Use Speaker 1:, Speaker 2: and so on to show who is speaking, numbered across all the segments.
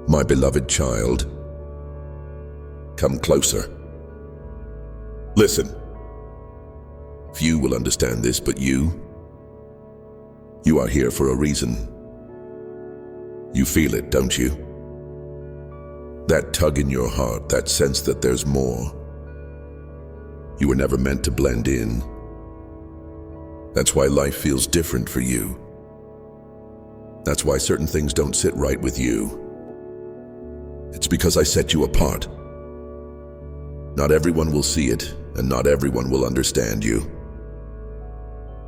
Speaker 1: My beloved child, come closer. Listen. Few will understand this, but you are here for a reason. You feel it, don't you? That tug in your heart, that sense that there's more. You were never meant to blend in. That's why life feels different for you. That's why certain things don't sit right with you. It's because I set you apart. Not everyone will see it, and not everyone will understand you.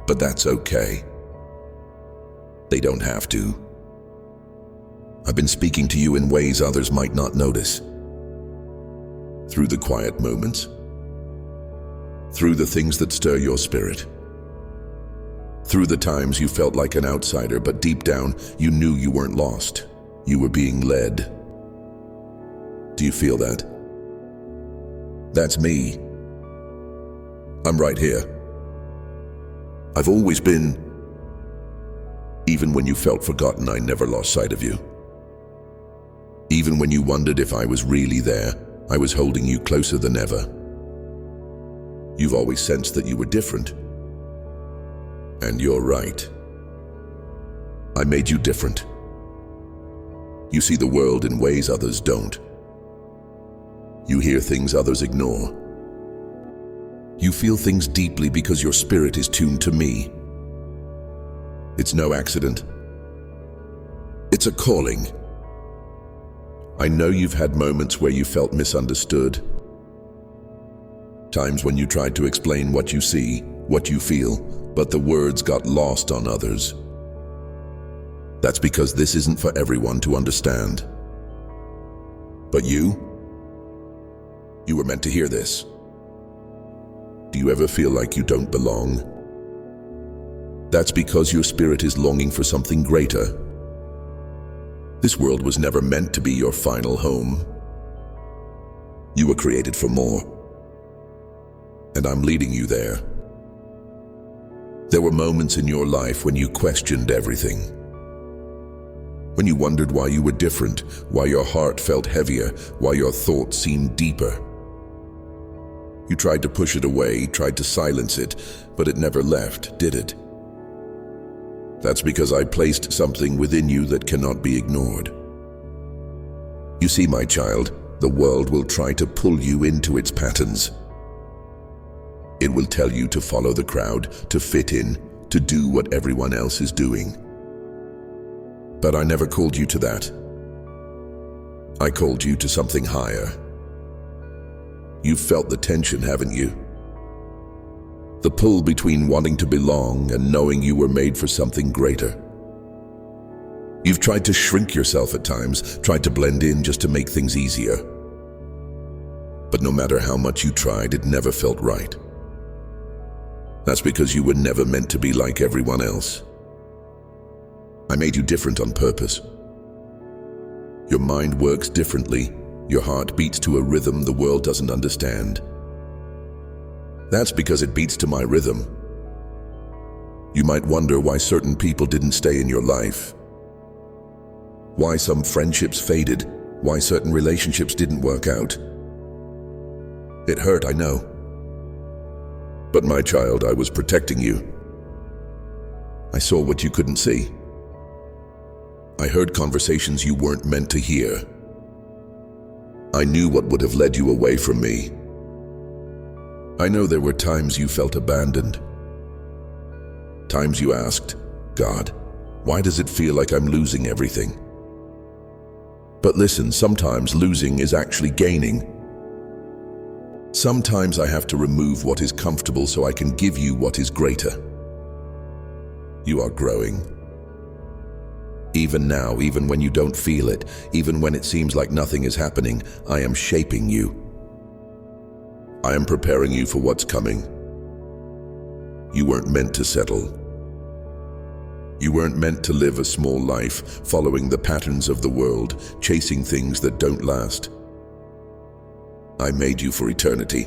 Speaker 1: But that's okay. They don't have to. I've been speaking to you in ways others might not notice. Through the quiet moments. Through the things that stir your spirit. Through the times you felt like an outsider, but deep down, you knew you weren't lost. You were being led. Do you feel that? That's me. I'm right here. I've always been. Even when you felt forgotten, I never lost sight of you. Even when you wondered if I was really there, I was holding you closer than ever. You've always sensed that you were different. And you're right. I made you different. You see the world in ways others don't. You hear things others ignore. You feel things deeply because your spirit is tuned to me. It's no accident. It's a calling. I know you've had moments where you felt misunderstood. Times when you tried to explain what you see, what you feel, but the words got lost on others. That's because this isn't for everyone to understand. But you were meant to hear this. Do you ever feel like you don't belong? That's because your spirit is longing for something greater. This world was never meant to be your final home. You were created for more. And I'm leading you there. There were moments in your life when you questioned everything. When you wondered why you were different, why your heart felt heavier, why your thoughts seemed deeper. You tried to push it away, tried to silence it, but it never left, did it? That's because I placed something within you that cannot be ignored. You see, my child, the world will try to pull you into its patterns. It will tell you to follow the crowd, to fit in, to do what everyone else is doing. But I never called you to that. I called you to something higher. You've felt the tension, haven't you? The pull between wanting to belong and knowing you were made for something greater. You've tried to shrink yourself at times, tried to blend in just to make things easier. But no matter how much you tried, it never felt right. That's because you were never meant to be like everyone else. I made you different on purpose. Your mind works differently. Your heart beats to a rhythm the world doesn't understand. That's because it beats to my rhythm. You might wonder why certain people didn't stay in your life. Why some friendships faded. Why certain relationships didn't work out. It hurt, I know. But my child, I was protecting you. I saw what you couldn't see. I heard conversations you weren't meant to hear. I knew what would have led you away from me. I know there were times you felt abandoned. Times you asked, God, why does it feel like I'm losing everything? But listen, sometimes losing is actually gaining. Sometimes I have to remove what is comfortable so I can give you what is greater. You are growing. Even now, even when you don't feel it, even when it seems like nothing is happening, I am shaping you. I am preparing you for what's coming. You weren't meant to settle. You weren't meant to live a small life, following the patterns of the world, chasing things that don't last. I made you for eternity.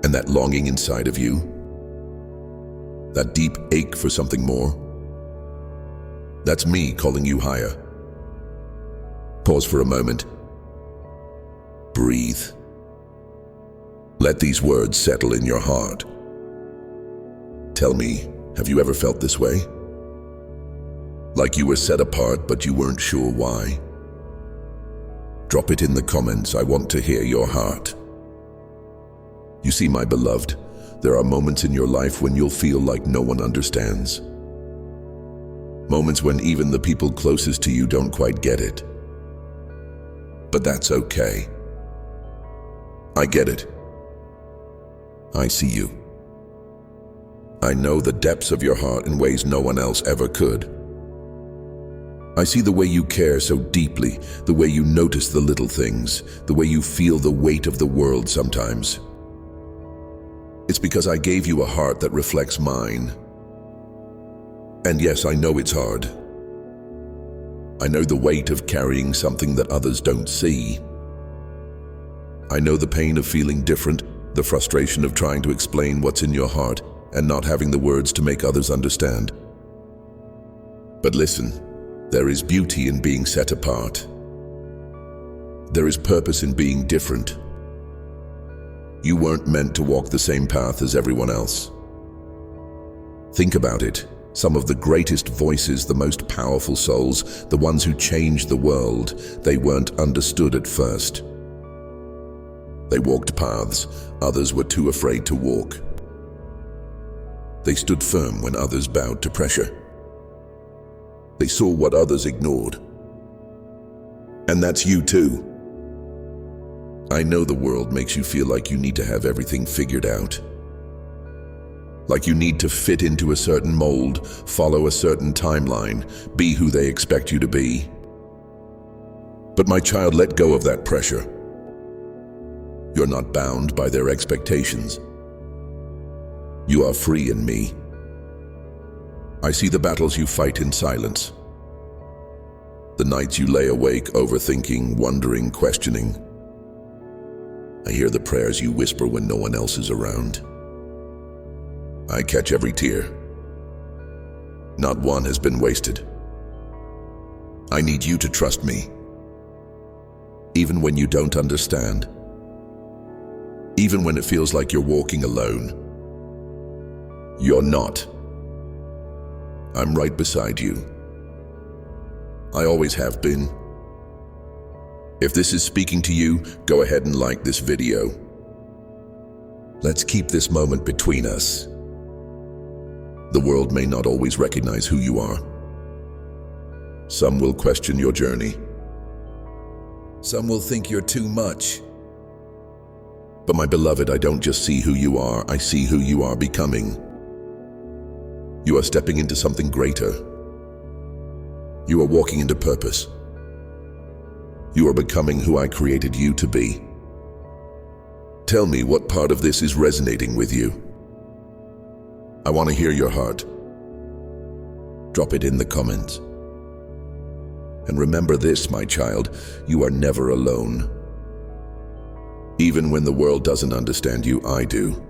Speaker 1: And that longing inside of you, that deep ache for something more, that's me calling you higher. Pause for a moment. Breathe. Let these words settle in your heart. Tell me, have you ever felt this way? Like you were set apart, but you weren't sure why? Drop it in the comments. I want to hear your heart. You see, my beloved, there are moments in your life when you'll feel like no one understands. Moments when even the people closest to you don't quite get it. But that's okay. I get it. I see you. I know the depths of your heart in ways no one else ever could. I see the way you care so deeply, the way you notice the little things, the way you feel the weight of the world sometimes. It's because I gave you a heart that reflects mine. And yes, I know it's hard. I know the weight of carrying something that others don't see. I know the pain of feeling different, the frustration of trying to explain what's in your heart and not having the words to make others understand. But listen, there is beauty in being set apart. There is purpose in being different. You weren't meant to walk the same path as everyone else. Think about it. Some of the greatest voices, the most powerful souls, the ones who changed the world, they weren't understood at first. They walked paths others were too afraid to walk. They stood firm when others bowed to pressure. They saw what others ignored. And that's you too. I know the world makes you feel like you need to have everything figured out. Like you need to fit into a certain mold, follow a certain timeline, be who they expect you to be. But my child, let go of that pressure. You're not bound by their expectations. You are free in me. I see the battles you fight in silence. The nights you lay awake, overthinking, wondering, questioning. I hear the prayers you whisper when no one else is around. I catch every tear. Not one has been wasted. I need you to trust me. Even when you don't understand. Even when it feels like you're walking alone. You're not. I'm right beside you. I always have been. If this is speaking to you, go ahead and like this video. Let's keep this moment between us. The world may not always recognize who you are. Some will question your journey. Some will think you're too much. But my beloved, I don't just see who you are, I see who you are becoming. You are stepping into something greater. You are walking into purpose. You are becoming who I created you to be. Tell me what part of this is resonating with you. I want to hear your heart. Drop it in the comments. And remember this, my child, you are never alone. Even when the world doesn't understand you, I do.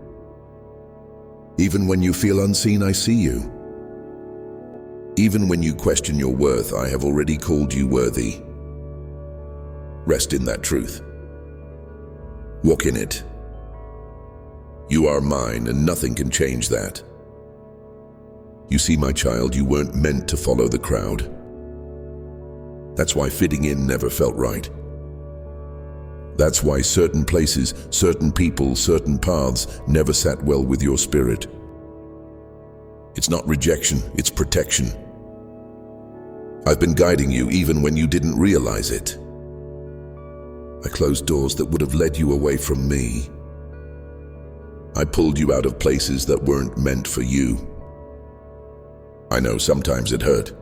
Speaker 1: Even when you feel unseen, I see you. Even when you question your worth, I have already called you worthy. Rest in that truth. Walk in it. You are mine, and nothing can change that. You see, my child, you weren't meant to follow the crowd. That's why fitting in never felt right. That's why certain places, certain people, certain paths never sat well with your spirit. It's not rejection, it's protection. I've been guiding you even when you didn't realize it. I closed doors that would have led you away from me. I pulled you out of places that weren't meant for you. I know sometimes it hurt.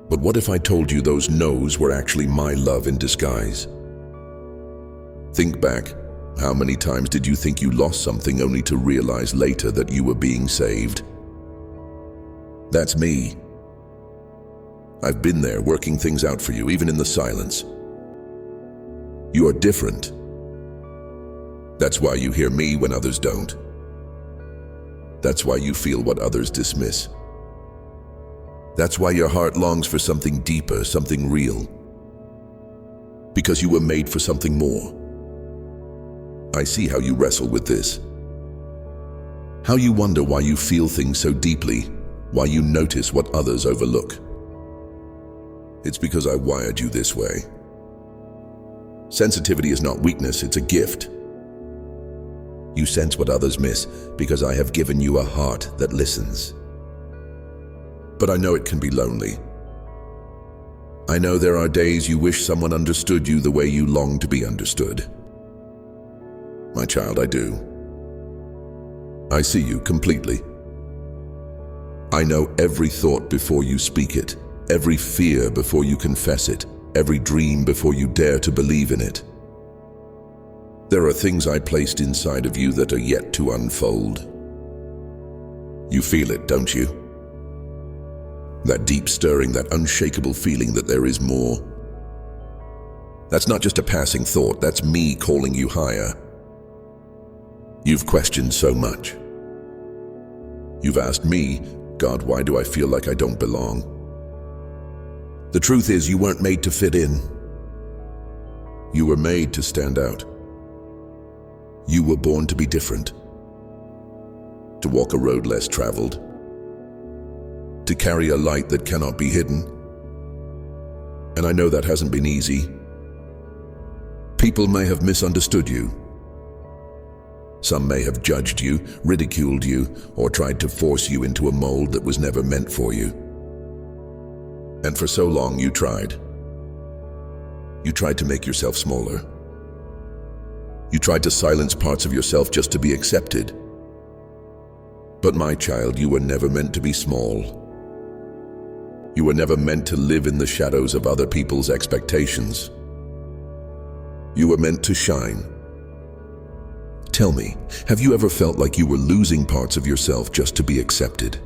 Speaker 1: But what if I told you those no's were actually my love in disguise? Think back. How many times did you think you lost something only to realize later that you were being saved? That's me. I've been there working things out for you, even in the silence. You are different. That's why you hear me when others don't. That's why you feel what others dismiss. That's why your heart longs for something deeper, something real. because you were made for something more. I see how you wrestle with this. How you wonder why you feel things so deeply, why you notice what others overlook. It's because I wired you this way. Sensitivity is not weakness, it's a gift. You sense what others miss because I have given you a heart that listens. But I know it can be lonely. I know there are days you wish someone understood you the way you long to be understood. My child, I do. I see you completely. I know every thought before you speak it, every fear before you confess it, every dream before you dare to believe in it. There are things I placed inside of you that are yet to unfold. You feel it, don't you? That deep stirring, that unshakable feeling that there is more. That's not just a passing thought, that's me calling you higher. You've questioned so much. You've asked me, God, why do I feel like I don't belong? The truth is, you weren't made to fit in. You were made to stand out. You were born to be different, to walk a road less traveled, to carry a light that cannot be hidden. And I know that hasn't been easy. People may have misunderstood you. Some may have judged you, ridiculed you, or tried to force you into a mold that was never meant for you. And for so long you tried. You tried to make yourself smaller. You tried to silence parts of yourself just to be accepted. But my child, you were never meant to be small. You were never meant to live in the shadows of other people's expectations. You were meant to shine. Tell me, have you ever felt like you were losing parts of yourself just to be accepted?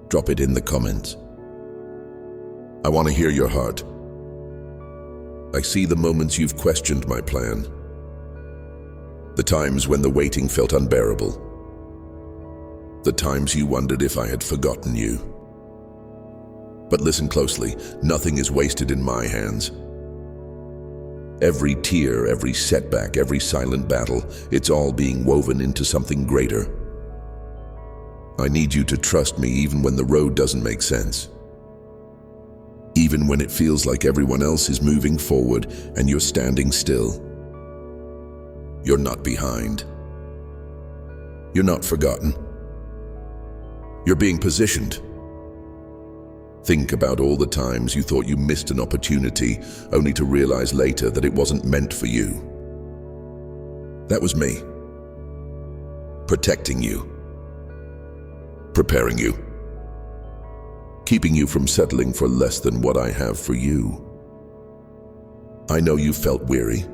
Speaker 1: Drop it in the comments. I want to hear your heart. I see the moments you've questioned my plan. The times when the waiting felt unbearable. The times you wondered if I had forgotten you. But listen closely, nothing is wasted in my hands. Every tear, every setback, every silent battle, it's all being woven into something greater. I need you to trust me even when the road doesn't make sense. Even when it feels like everyone else is moving forward and you're standing still. You're not behind. You're not forgotten. You're being positioned. Think about all the times you thought you missed an opportunity, only to realize later that it wasn't meant for you. That was me. Protecting you. Preparing you. Keeping you from settling for less than what I have for you. I know you've felt weary.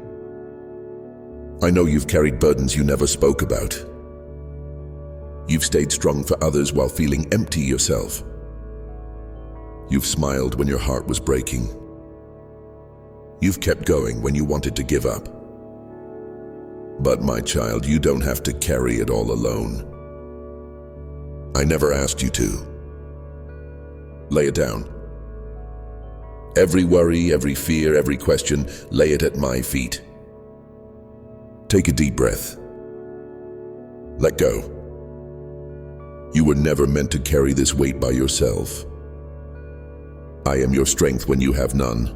Speaker 1: I know you've carried burdens you never spoke about. You've stayed strong for others while feeling empty yourself. You've smiled when your heart was breaking. You've kept going when you wanted to give up. But my child, you don't have to carry it all alone. I never asked you to. Lay it down. Every worry, every fear, every question, lay it at my feet. Take a deep breath. Let go. You were never meant to carry this weight by yourself. I am your strength when you have none.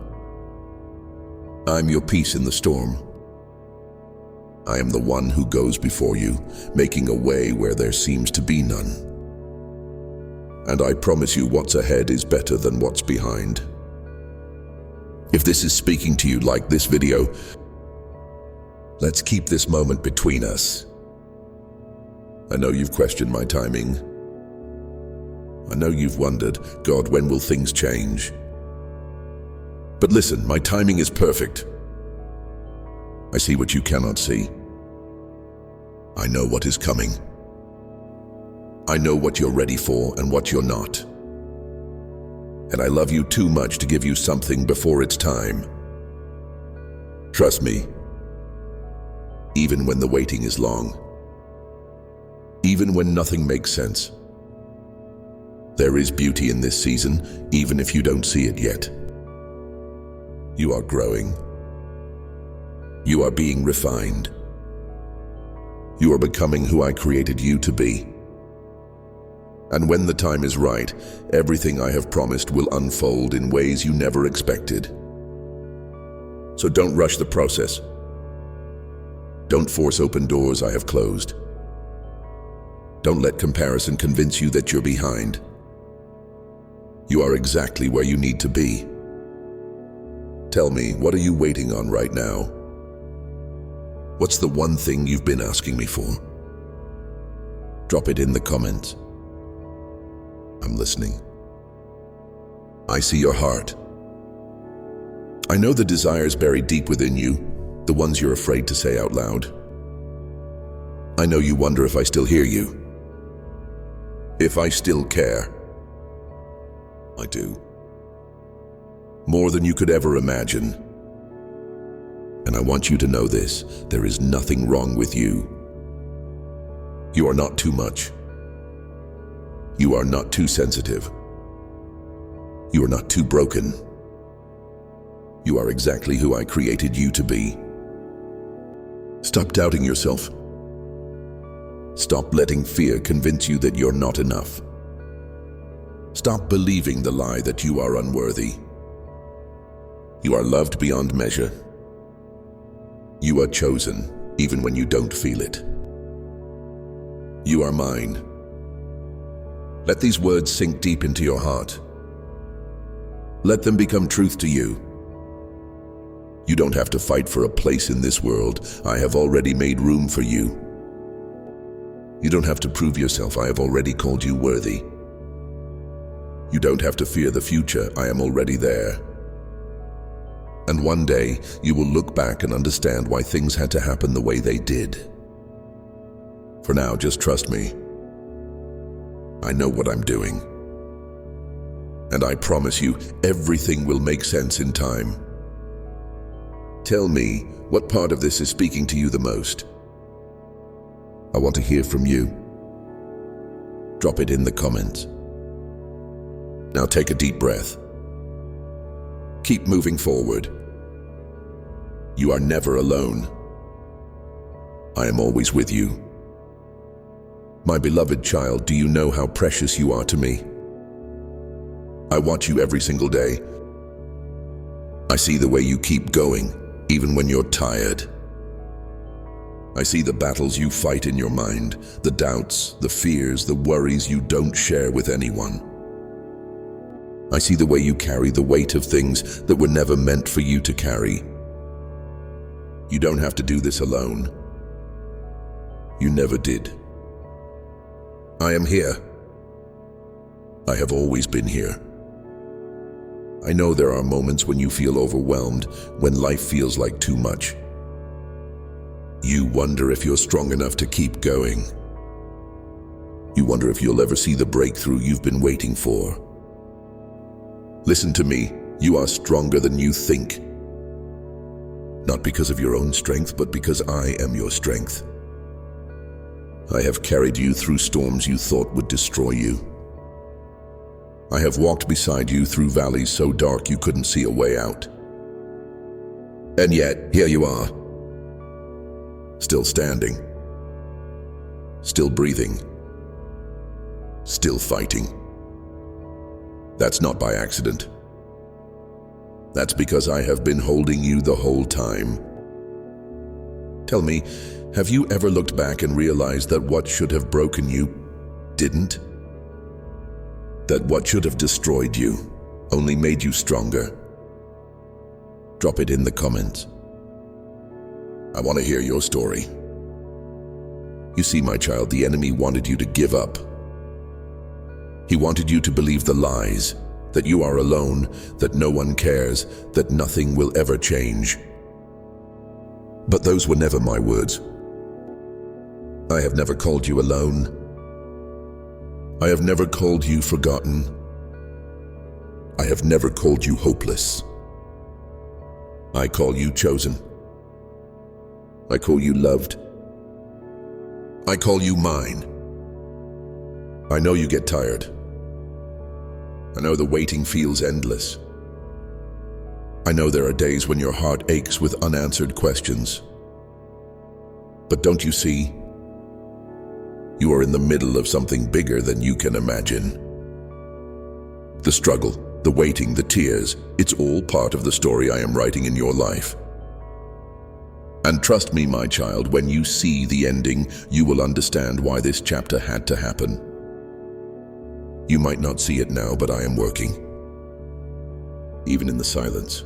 Speaker 1: I'm your peace in the storm. I am the one who goes before you, making a way where there seems to be none. And I promise you what's ahead is better than what's behind. If this is speaking to you, like this video. Let's keep this moment between us. I know you've questioned my timing. I know you've wondered, God, when will things change? But listen, my timing is perfect. I see what you cannot see. I know what is coming. I know what you're ready for and what you're not. And I love you too much to give you something before it's time. Trust me. Even when the waiting is long. Even when nothing makes sense. There is beauty in this season, even if you don't see it yet. You are growing. You are being refined. You are becoming who I created you to be. And when the time is right, everything I have promised will unfold in ways you never expected. So don't rush the process. Don't force open doors I have closed. Don't let comparison convince you that you're behind. You are exactly where you need to be. Tell me, what are you waiting on right now? What's the one thing you've been asking me for? Drop it in the comments. I'm listening. I see your heart. I know the desires buried deep within you, the ones you're afraid to say out loud. I know you wonder if I still hear you. If I still care. I do. More than you could ever imagine. And I want you to know this, there is nothing wrong with you. You are not too much. You are not too sensitive. You are not too broken. You are exactly who I created you to be. Stop doubting yourself. Stop letting fear convince you that you're not enough. Stop believing the lie that you are unworthy. You are loved beyond measure. You are chosen, even when you don't feel it. You are mine. Let these words sink deep into your heart. Let them become truth to you. You don't have to fight for a place in this world. I have already made room for you. You don't have to prove yourself. I have already called you worthy. You don't have to fear the future. I am already there. And one day, you will look back and understand why things had to happen the way they did. For now, just trust me. I know what I'm doing. And I promise you, everything will make sense in time. Tell me, what part of this is speaking to you the most? I want to hear from you. Drop it in the comments. Now take a deep breath. Keep moving forward. You are never alone. I am always with you. My beloved child, do you know how precious you are to me? I watch you every single day. I see the way you keep going, even when you're tired. I see the battles you fight in your mind, the doubts, the fears, the worries you don't share with anyone. I see the way you carry the weight of things that were never meant for you to carry. You don't have to do this alone. You never did. I am here. I have always been here. I know there are moments when you feel overwhelmed, when life feels like too much. You wonder if you're strong enough to keep going. You wonder if you'll ever see the breakthrough you've been waiting for. Listen to me, you are stronger than you think. Not because of your own strength, but because I am your strength. I have carried you through storms you thought would destroy you. I have walked beside you through valleys so dark you couldn't see a way out. And yet, here you are. Still standing. Still breathing. Still fighting. That's not by accident. That's because I have been holding you the whole time. Tell me, have you ever looked back and realized that what should have broken you didn't? That what should have destroyed you only made you stronger? Drop it in the comments. I want to hear your story. You see, my child, the enemy wanted you to give up. He wanted you to believe the lies, that you are alone, that no one cares, that nothing will ever change. But those were never my words. I have never called you alone. I have never called you forgotten. I have never called you hopeless. I call you chosen. I call you loved. I call you mine. I know you get tired. I know the waiting feels endless. I know there are days when your heart aches with unanswered questions. But don't you see? You are in the middle of something bigger than you can imagine. The struggle, the waiting, the tears, it's all part of the story I am writing in your life. And trust me, my child, when you see the ending, you will understand why this chapter had to happen. You might not see it now, but I am working. Even in the silence.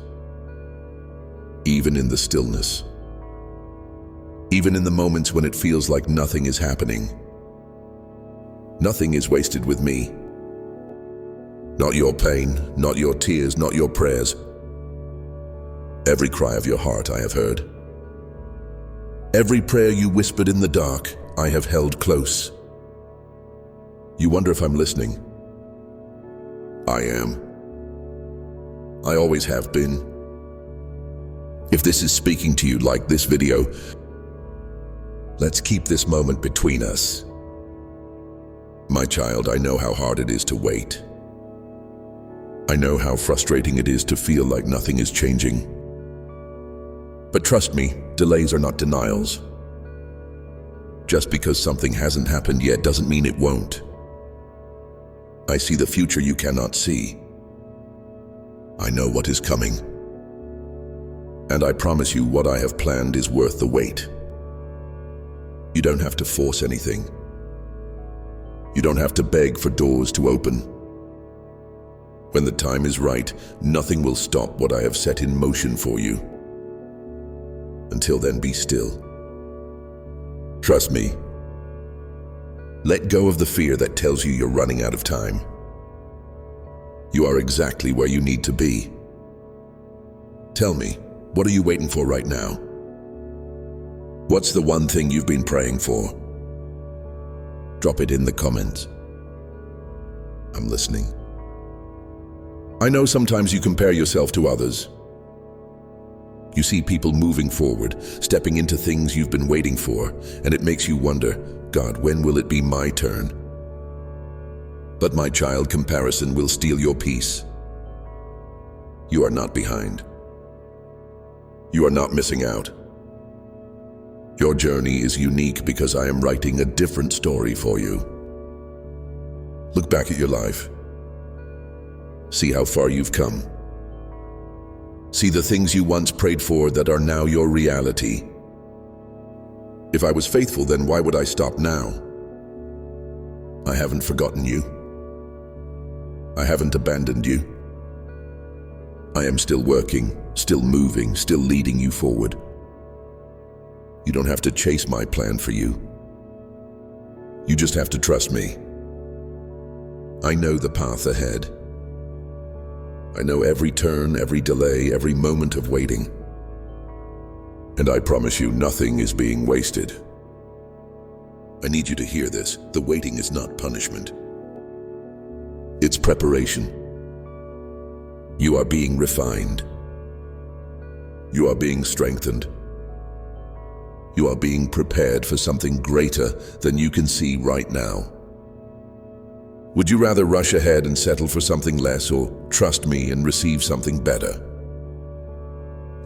Speaker 1: Even in the stillness. Even in the moments when it feels like nothing is happening. Nothing is wasted with me. Not your pain, not your tears, not your prayers. Every cry of your heart I have heard. Every prayer you whispered in the dark, I have held close. You wonder if I'm listening? I am. I always have been. If this is speaking to you like this video, let's keep this moment between us. My child, I know how hard it is to wait. I know how frustrating it is to feel like nothing is changing. But trust me, delays are not denials. Just because something hasn't happened yet doesn't mean it won't. I see the future you cannot see. I know what is coming. And I promise you what I have planned is worth the wait. You don't have to force anything. You don't have to beg for doors to open. When the time is right, nothing will stop what I have set in motion for you. Until then, be still. Trust me. Let go of the fear that tells you you're running out of time. You are exactly where you need to be. Tell me, what are you waiting for right now? What's the one thing you've been praying for? Drop it in the comments. I'm listening. I know sometimes you compare yourself to others. You see people moving forward, stepping into things you've been waiting for, and it makes you wonder, God, when will it be my turn? But my child, comparison will steal your peace. You are not behind. You are not missing out. Your journey is unique because I am writing a different story for you. Look back at your life. See how far you've come. See the things you once prayed for that are now your reality. If I was faithful, then why would I stop now? I haven't forgotten you. I haven't abandoned you. I am still working, still moving, still leading you forward. You don't have to chase my plan for you. You just have to trust me. I know the path ahead. I know every turn, every delay, every moment of waiting. And I promise you, nothing is being wasted. I need you to hear this. The waiting is not punishment. It's preparation. You are being refined. You are being strengthened. You are being prepared for something greater than you can see right now. Would you rather rush ahead and settle for something less, or trust me and receive something better?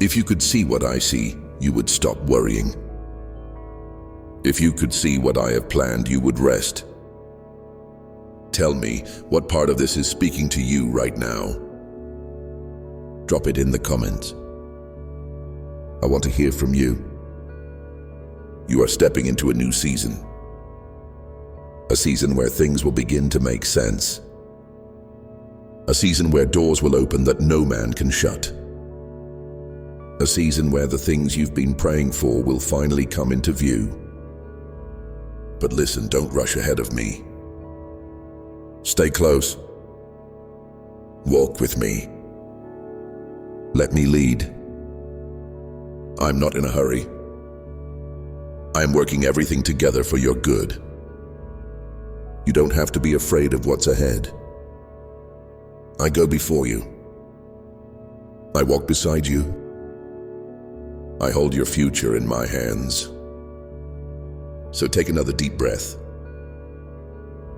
Speaker 1: If you could see what I see, you would stop worrying. If you could see what I have planned, you would rest. Tell me, what part of this is speaking to you right now? Drop it in the comments. I want to hear from you. You are stepping into a new season. A season where things will begin to make sense. A season where doors will open that no man can shut. A season where the things you've been praying for will finally come into view. But listen, don't rush ahead of me. Stay close. Walk with me. Let me lead. I'm not in a hurry. I'm working everything together for your good. You don't have to be afraid of what's ahead. I go before you. I walk beside you. I hold your future in my hands. So take another deep breath.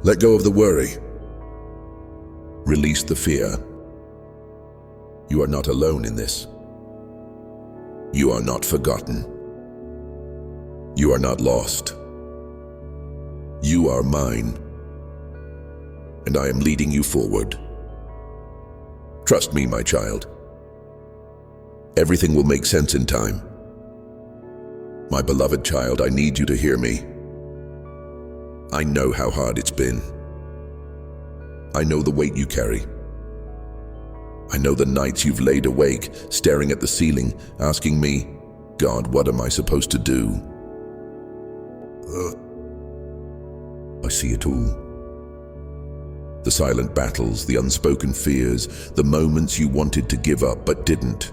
Speaker 1: Let go of the worry. Release the fear. You are not alone in this. You are not forgotten. You are not lost. You are mine, and I am leading you forward. Trust me, my child. Everything will make sense in time. My beloved child, I need you to hear me. I know how hard it's been. I know the weight you carry. I know the nights you've laid awake, staring at the ceiling, asking me, God, what am I supposed to do? I see it all. The silent battles, the unspoken fears, the moments you wanted to give up but didn't.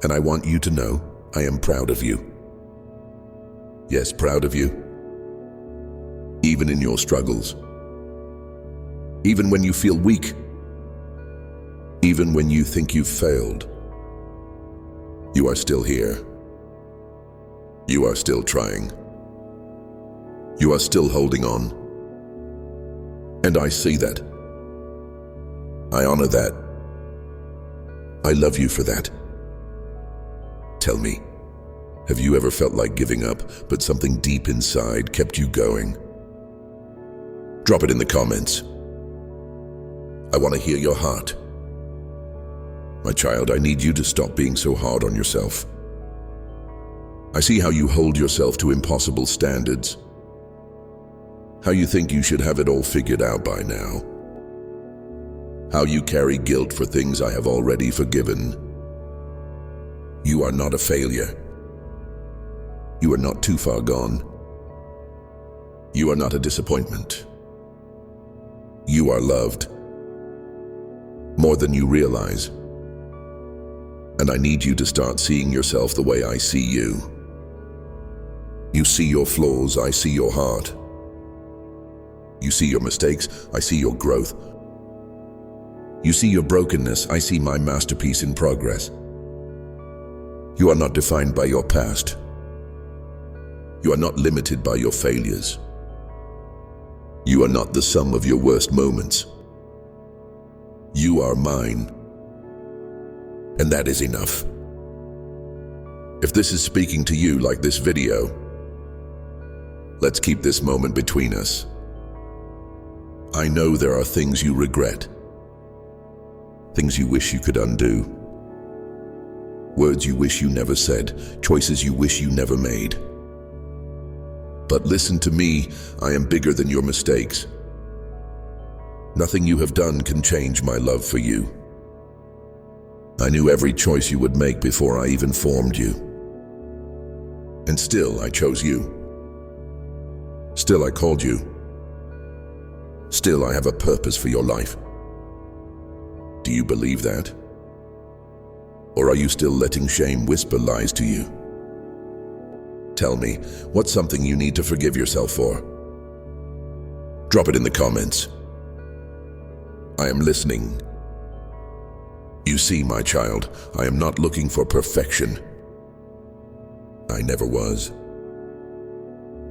Speaker 1: And I want you to know I am proud of you. Yes, proud of you. Even in your struggles. Even when you feel weak. Even when you think you've failed. You are still here. You are still trying. You are still holding on. And I see that. I honor that. I love you for that. Tell me, have you ever felt like giving up, but something deep inside kept you going? Drop it in the comments. I want to hear your heart. My child, I need you to stop being so hard on yourself. I see how you hold yourself to impossible standards. How you think you should have it all figured out by now. How you carry guilt for things I have already forgiven. You are not a failure. You are not too far gone. You are not a disappointment. You are loved. More than you realize. And I need you to start seeing yourself the way I see you. You see your flaws, I see your heart. You see your mistakes, I see your growth. You see your brokenness, I see my masterpiece in progress. You are not defined by your past. You are not limited by your failures. You are not the sum of your worst moments. You are mine. And that is enough. If this is speaking to you like this video, let's keep this moment between us. I know there are things you regret, things you wish you could undo, words you wish you never said, choices you wish you never made. But listen to me, I am bigger than your mistakes. Nothing you have done can change my love for you. I knew every choice you would make before I even formed you. And still I chose you. Still I called you. Still I have a purpose for your life. Do you believe that? Or are you still letting shame whisper lies to you? Tell me, what's something you need to forgive yourself for? Drop it in the comments. I am listening. You see, my child, I am not looking for perfection. I never was.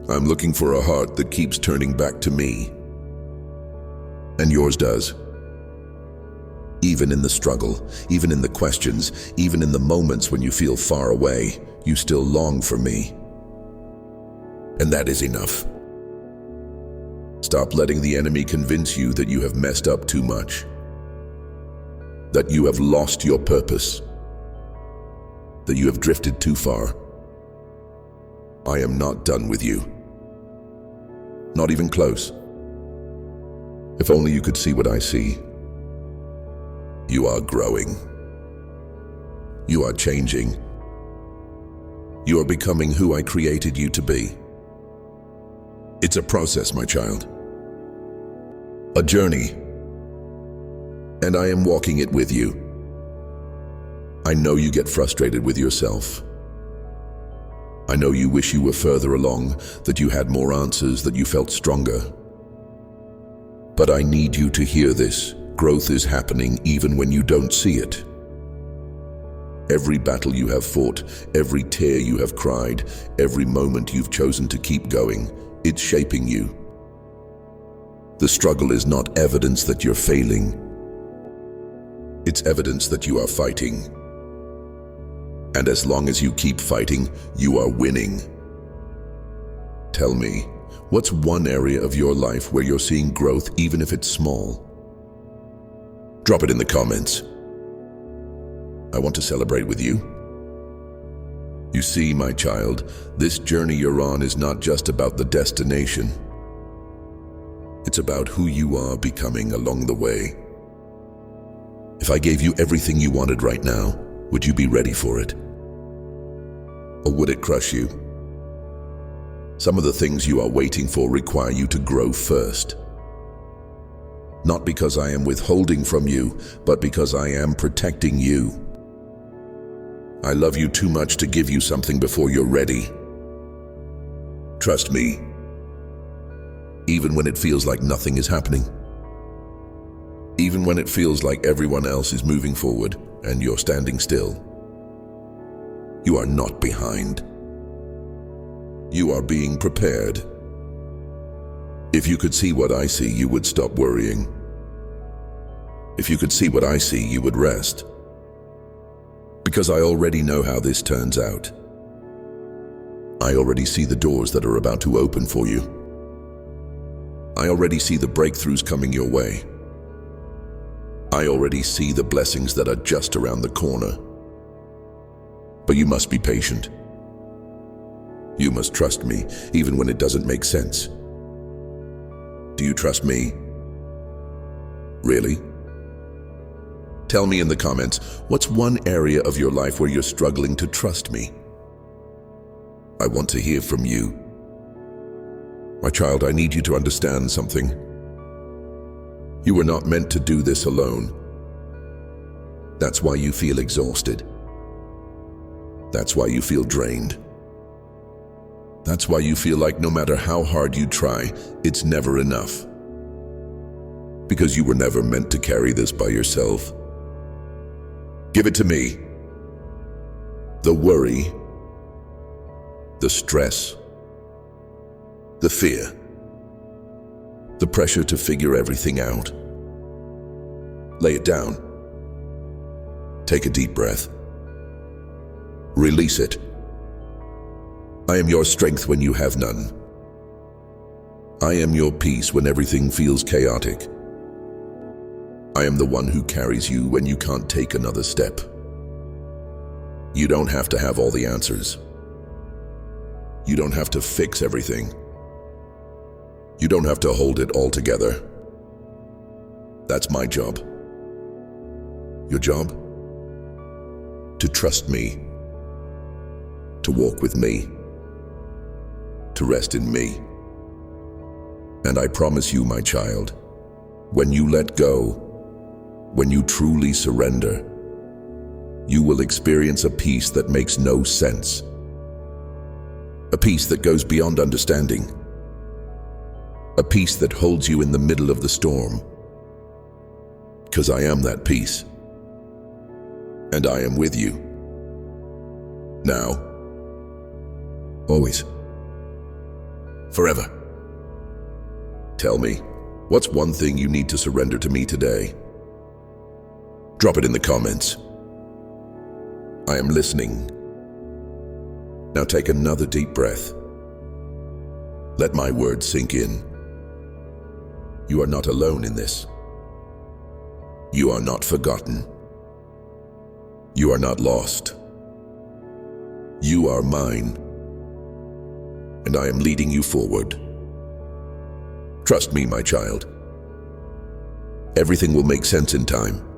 Speaker 1: I'm looking for a heart that keeps turning back to me. And yours does. Even in the struggle, even in the questions, even in the moments when you feel far away, you still long for me. And that is enough. Stop letting the enemy convince you that you have messed up too much. That you have lost your purpose. That you have drifted too far. I am not done with you. Not even close. If only you could see what I see. You are growing. You are changing. You are becoming who I created you to be. It's a process, my child. A journey. And I am walking it with you. I know you get frustrated with yourself. I know you wish you were further along, that you had more answers, that you felt stronger. But I need you to hear this. Growth is happening even when you don't see it. Every battle you have fought, every tear you have cried, every moment you've chosen to keep going, it's shaping you. The struggle is not evidence that you're failing. It's evidence that you are fighting. And as long as you keep fighting, you are winning. Tell me, what's one area of your life where you're seeing growth even if it's small? Drop it in the comments. I want to celebrate with you. You see, my child, this journey you're on is not just about the destination. It's about who you are becoming along the way. If I gave you everything you wanted right now, would you be ready for it? Or would it crush you? Some of the things you are waiting for require you to grow first. Not because I am withholding from you, but because I am protecting you. I love you too much to give you something before you're ready. Trust me, even when it feels like nothing is happening. Even when it feels like everyone else is moving forward and you're standing still. You are not behind. You are being prepared. If you could see what I see, you would stop worrying. If you could see what I see, you would rest. Because I already know how this turns out. I already see the doors that are about to open for you. I already see the breakthroughs coming your way. I already see the blessings that are just around the corner. But you must be patient. You must trust me, even when it doesn't make sense. Do you trust me? Really? Tell me in the comments, what's one area of your life where you're struggling to trust me? I want to hear from you. My child, I need you to understand something. You were not meant to do this alone. That's why you feel exhausted. That's why you feel drained. That's why you feel like no matter how hard you try, it's never enough. Because you were never meant to carry this by yourself. Give it to me. The worry, the stress, the fear, the pressure to figure everything out. Lay it down. Take a deep breath. Release it. I am your strength when you have none. I am your peace when everything feels chaotic. I am the one who carries you when you can't take another step. You don't have to have all the answers. You don't have to fix everything. You don't have to hold it all together. That's my job. Your job? To trust me. To walk with me. To rest in me. And I promise you, my child, when you let go, when you truly surrender, you will experience a peace that makes no sense. A peace that goes beyond understanding. A peace that holds you in the middle of the storm. Because I am that peace. And I am with you. Now. Always. Forever. Tell me, what's one thing you need to surrender to me today? Drop it in the comments. I am listening. Now take another deep breath. Let my words sink in. You are not alone in this. You are not forgotten. You are not lost. You are mine. And I am leading you forward. Trust me, my child. Everything will make sense in time.